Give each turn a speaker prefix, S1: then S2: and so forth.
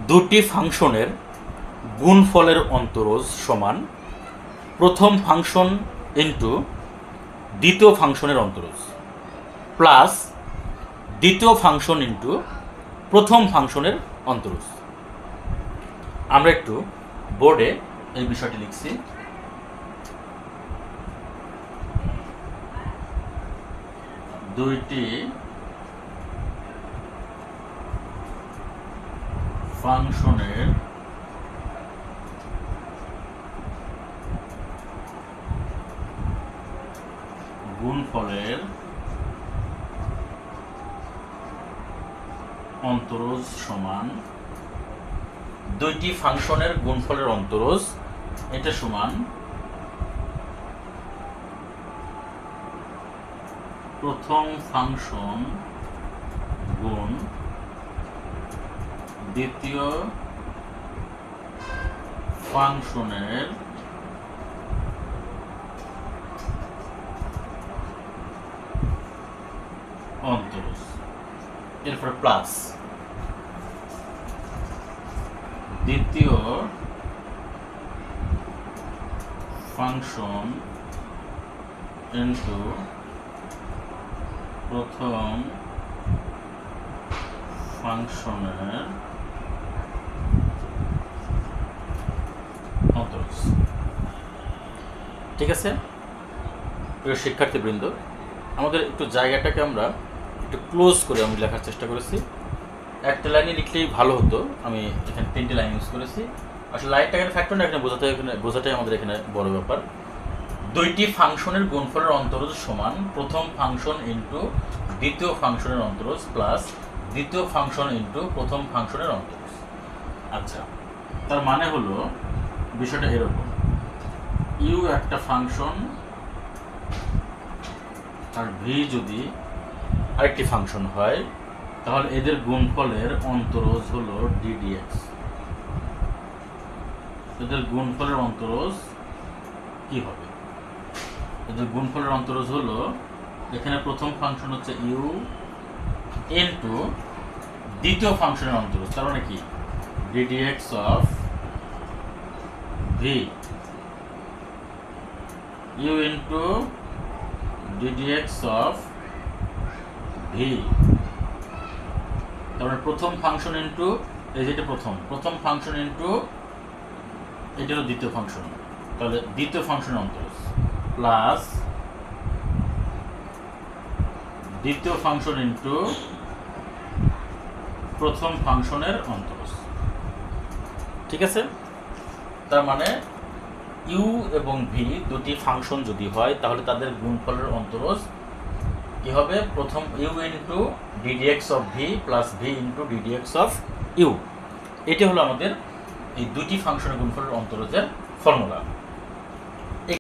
S1: দুটি ফাংশনের গুণফলের অন্তরজ সমান প্রথম ফাংশন ইন্টু দ্বিতীয় ফাংশনের অন্তরজ প্লাস দ্বিতীয় ফাংশন ইন্টু প্রথম ফাংশনের অন্তরজ। আমরা একটু বোর্ডে এই বিষয়টি লিখছি। দুইটি ফাংশনের গুণফলের অন্তরজ সমান দুইটি ফাংশনের গুণফলের অন্তরজ, এটা সমান প্রথম ফাংশন গুণ দ্বিতীয় ফাংশনের অন্তরজ, এরপরে প্লাস দ্বিতীয় ফাংশন ইনটু প্রথম ফাংশনের অন্তরজ। ঠিক আছে প্রিয় শিক্ষার্থীবৃন্দ, আমাদের একটু জায়গাটাকে আমরা একটু ক্লোজ করে আমি লেখার চেষ্টা করেছি। একটা লাইনে লিখলেই ভালো হতো, আমি এখানে 3টি লাইন ইউজ করেছি। আসলে লাইনটা এখানে ফ্যাক্টর না, এখানে বোঝাটাই আমাদের এখানে বড় ব্যাপার। দুইটি ফাংশনের গুণফলের অন্তরজ সমান প্রথম ফাংশন ইন্টু দ্বিতীয় ফাংশনের অন্তরজ প্লাস দ্বিতীয় ফাংশন ইন্টু প্রথম ফাংশনের অন্তরজ। আচ্ছা, তার মানে হলো বিষয়টা এরকম, ইউ একটা ফাংশন আর ভি যদি আরেকটি ফাংশন হয়, তাহলে এদের গুণফলের অন্তরজ হলো ডিডিএক্স। এদের গুণফলের অন্তরজ কি হবে? এদের গুণফলের অন্তরজ হলো, এখানে প্রথম ফাংশন হচ্ছে ইউ ইনটু দ্বিতীয় ফাংশনের অন্তরজ, তার মানে কি d d x of v, u into d d x of v. তারপরে প্রথম ফাংশন ইনটু এই যেটা প্রথম ফাংশন ইনটু এটা হলো দ্বিতীয় ফাংশন, তাহলে দ্বিতীয় ফাংশনের অন্তরজ প্লাস দ্বিতীয় ফাংশন ইনটু প্রথম ফাংশনের অন্তরজ। ঠিক আছে, তার মানে ইউ এবং ভি দুটি ফাংশন যদি হয়, তাহলে তাদের গুণফলের অন্তরজ কি হবে? প্রথম u into d d x of v plus v into d d x of u. এটি হলো আমাদের এই দুটি ফাংশনের গুণফলের অন্তরজের ফর্মুলা।